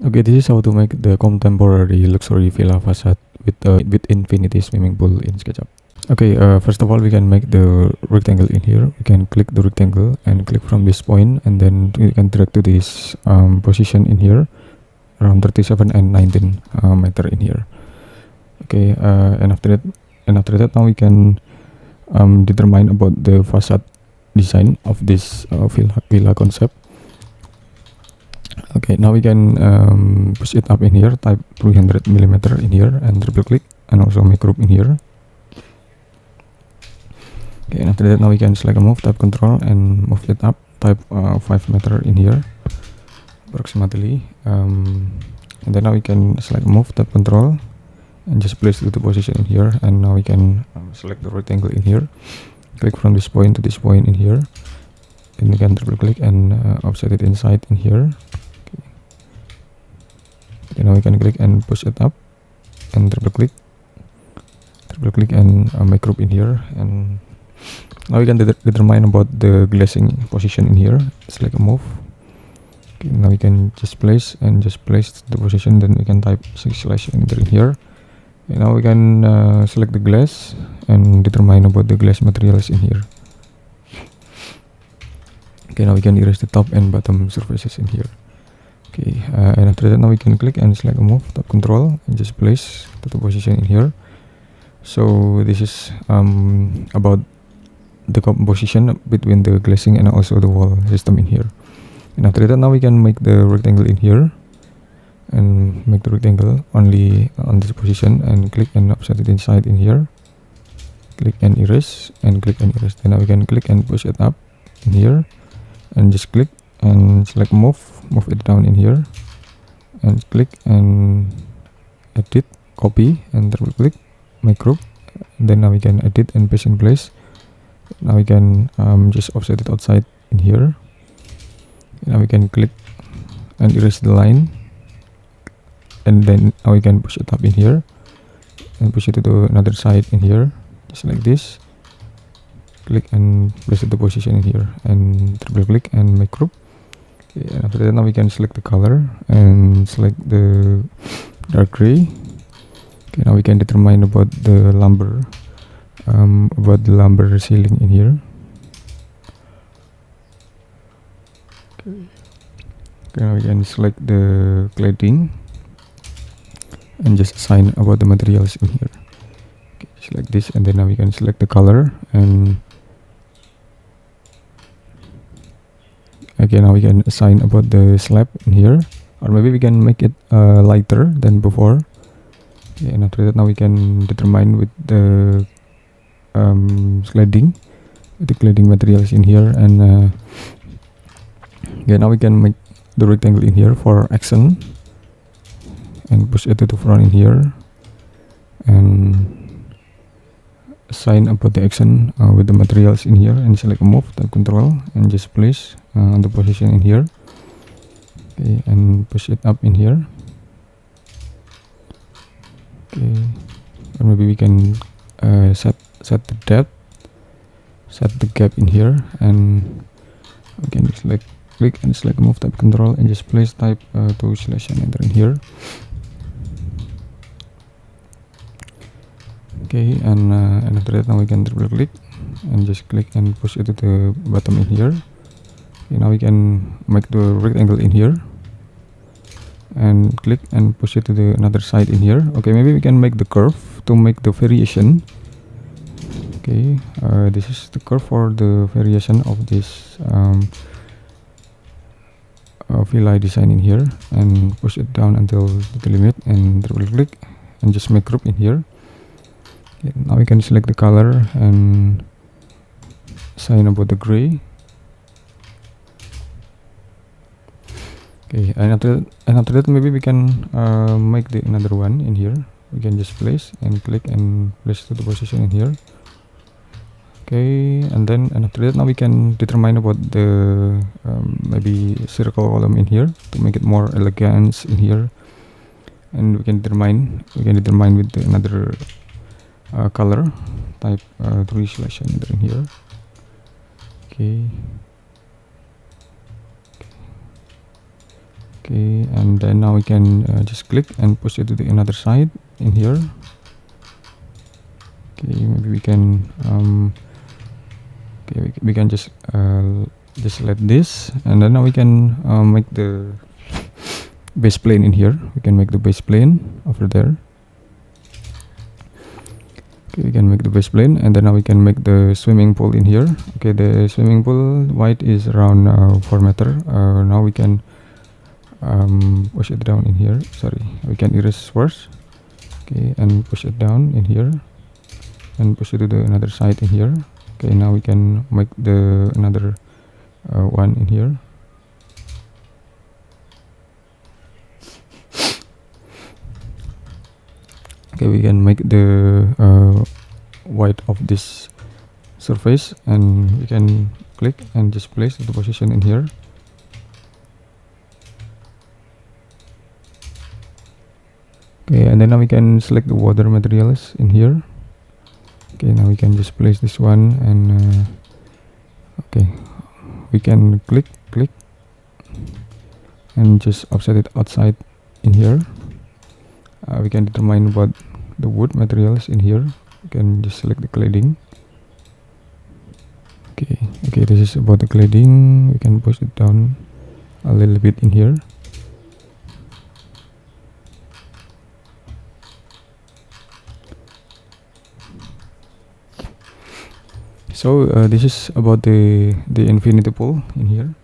Okay, this is how to make the contemporary luxury villa facade with infinity swimming pool in SketchUp. Okay, first of all, we can make the rectangle in here. We can click the rectangle and click from this point, and then we can drag to this position in here, around 37 and 19 meter in here. Okay, and after that, now we can determine about the facade design of this villa concept. Okay, now we can push it up in here, type 300 millimeter in here, and triple click, and also make group in here. Okay, and after that, now we can select a move, type control, and move it up, type 5 meter in here, approximately. And then now we can select move, type control, and just place it to the position in here. And now we can select the rectangle in here, click from this point to this point in here, and we can triple click and offset it inside in here. Okay, now we can click and push it up, and triple click and make group in here. And now we can determine about the glazing position in here. Select a move. Okay, now we can just place the position. Then we can type 6/enter in here. Okay, now we can select the glass and determine about the glass materials in here. Okay, now we can erase the top and bottom surfaces in here. Okay, and after that, now we can click and select a move, tap control, and just place to the position in here. So this is about the composition between the glazing and also the wall system in here. And after that, now we can make the rectangle in here, and make the rectangle only on this position, and click and offset it inside in here. Click and erase, and click and erase. Then now we can click and push it up in here, and just click and select move it down in here, and click and edit, copy, and double click, make group. And then now we can edit and paste in place. Now we can just offset it outside in here. Now we can click and erase the line, and then now we can push it up in here and push it to another side in here, just like this. Click and place it to position in here, and triple click and make group. Okay, and after that, now we can select the color and select the dark gray. Okay, now we can determine about the lumber ceiling in here. Okay, now we can select the cladding and just assign about the materials in here. Okay, just like this. And then now we can select the color, and okay, now we can assign about the slab in here, or maybe we can make it lighter than before. Okay, and after that, now we can determine with the cladding materials in here. And okay, now we can make the rectangle in here for accent, and push it to the front in here, and assign about the accent with the materials in here, and select move, type control, and just place on the position in here. Okay, and push it up in here. Okay, or maybe we can set the depth, set the gap in here, and we can just click and select move, type control, and just place type 2/enter in here. Okay, and after that, now we can triple click and just click and push it to the bottom in here. Okay, now we can make the rectangle in here, and click and push it to the another side in here. Okay, maybe we can make the curve to make the variation. Okay, this is the curve for the variation of this villa design in here, and push it down until the limit, and triple click and just make group in here. Okay, now we can select the color and assign about the gray. Okay, and after that, maybe we can make the another one in here. We can just place and click and place to the position in here. Okay, and after that, now we can determine about the maybe circle column in here to make it more elegant in here. And we can determine with another color, type 3/enter in here. Okay. Okay, and then now we can just click and push it to the another side in here. Okay, maybe we can okay, we can just let this, and then now we can make the base plane in here. We can make the base plane over there. Okay, we can make the base plane, and then now we can make the swimming pool in here. Okay, the swimming pool height is around 4 meter. Now we can push it down in here. Sorry, we can erase first. Okay, and push it down in here, and push it to the another side in here. Okay, now we can make the another one in here. Okay, we can make the width of this surface, and we can click and just place the position in here. Okay, and then now we can select the water materials in here. Okay, now we can just place this one, and okay, we can click and just offset it outside in here. We can determine what the wood materials in here. We can just select the cladding. Okay, this is about the cladding. We can push it down a little bit in here. So this is about the infinity pool in here.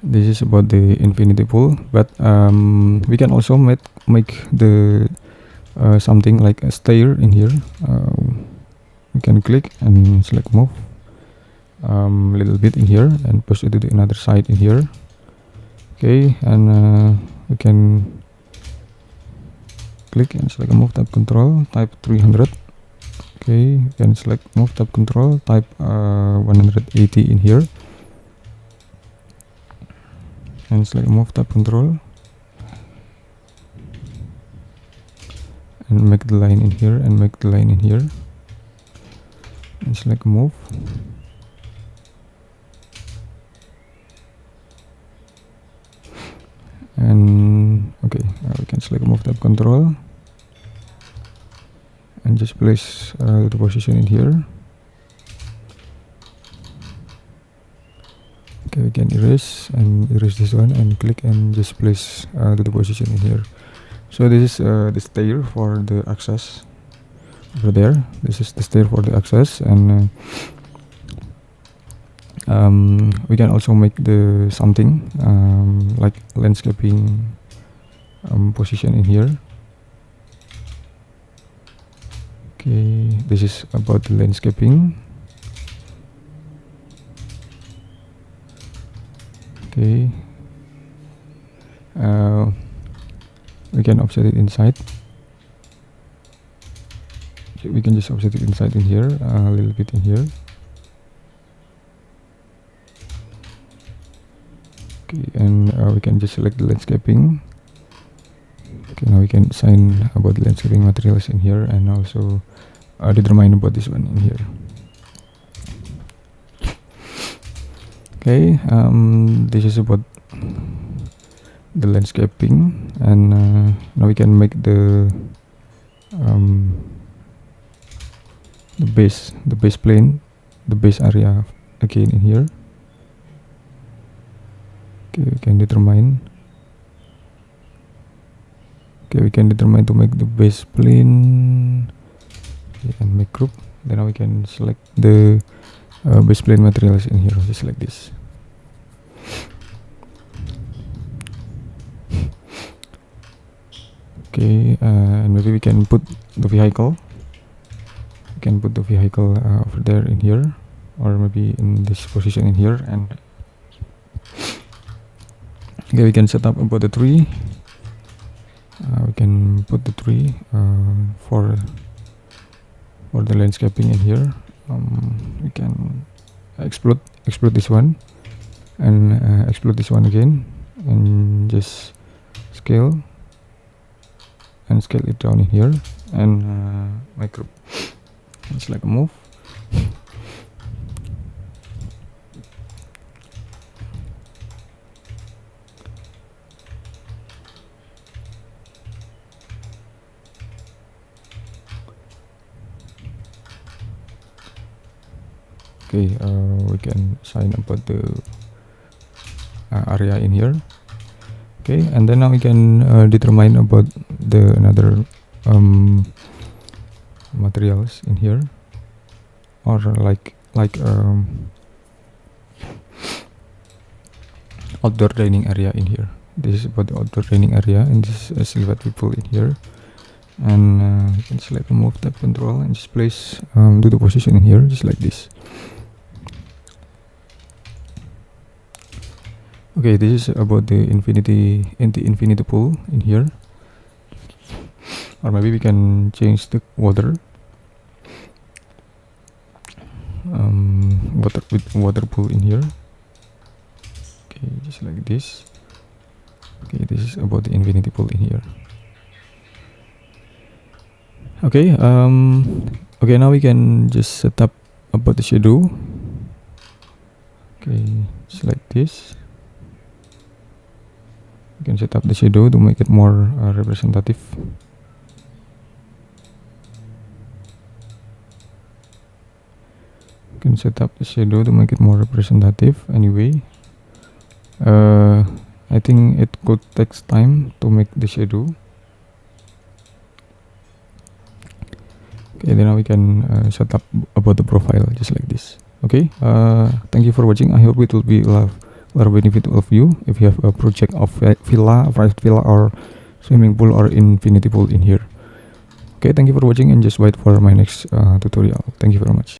This is about the infinity pool, but we can also make the something like a stair in here. We can click and select move a little bit in here and push it to the another side in here. Okay, and we can click and select move tab control, type 300. Okay, you can select move tab control, type 180 in here, and select move tab control, and make the line in here, and make the line in here, and select move. And okay, we can select move tab control and just place the position in here. Okay, we can erase this one and click and just place the position in here. So this is the stair for the access over there. This is the stair for the access, and we can also make the something like landscaping position in here. Okay, this is about the landscaping. Okay, we can offset it inside. So we can just offset it inside in here, a little bit in here. Okay, and we can just select the landscaping. Okay, now we can assign about the landscaping materials in here, and also determine about this one in here. Okay, this is about the landscaping, and now we can make the base plane, the base area again in here. Okay, we can determine. Okay, we can determine to make the base plane. Okay, and make group. Then now we can select the base plane materials in here, just like this. Okay, and maybe we can put the vehicle. We can put the vehicle over there in here, or maybe in this position in here. And okay, we can set up about the tree. We can put the tree for the landscaping in here. We can explode this one, and explode this one again, and just scale it down in here, and make group. It's like a move. Okay, we can assign about the area in here. Okay, and then now we can determine about the another materials in here, or like outdoor dining area in here. This is about the outdoor dining area, and this is a silhouette people in here. And you can select remove tab control and just place do the position in here, just like this. Okay, this is about the infinity pool in here, or maybe we can change the water with water pool in here. Okay, just like this. Okay, this is about the infinity pool in here. Okay, okay, now we can just set up about the shadow. Okay, just like this. You can set up the shadow to make it more representative. You can set up the shadow to make it more representative. Anyway, I think it could take time to make the shadow. Okay, then now we can set up about the profile just like this. Okay, thank you for watching. I hope it will be a lot of benefit to all of you if you have a project of villa, private villa, or swimming pool or infinity pool in here. Okay, thank you for watching, and just wait for my next tutorial. Thank you very much.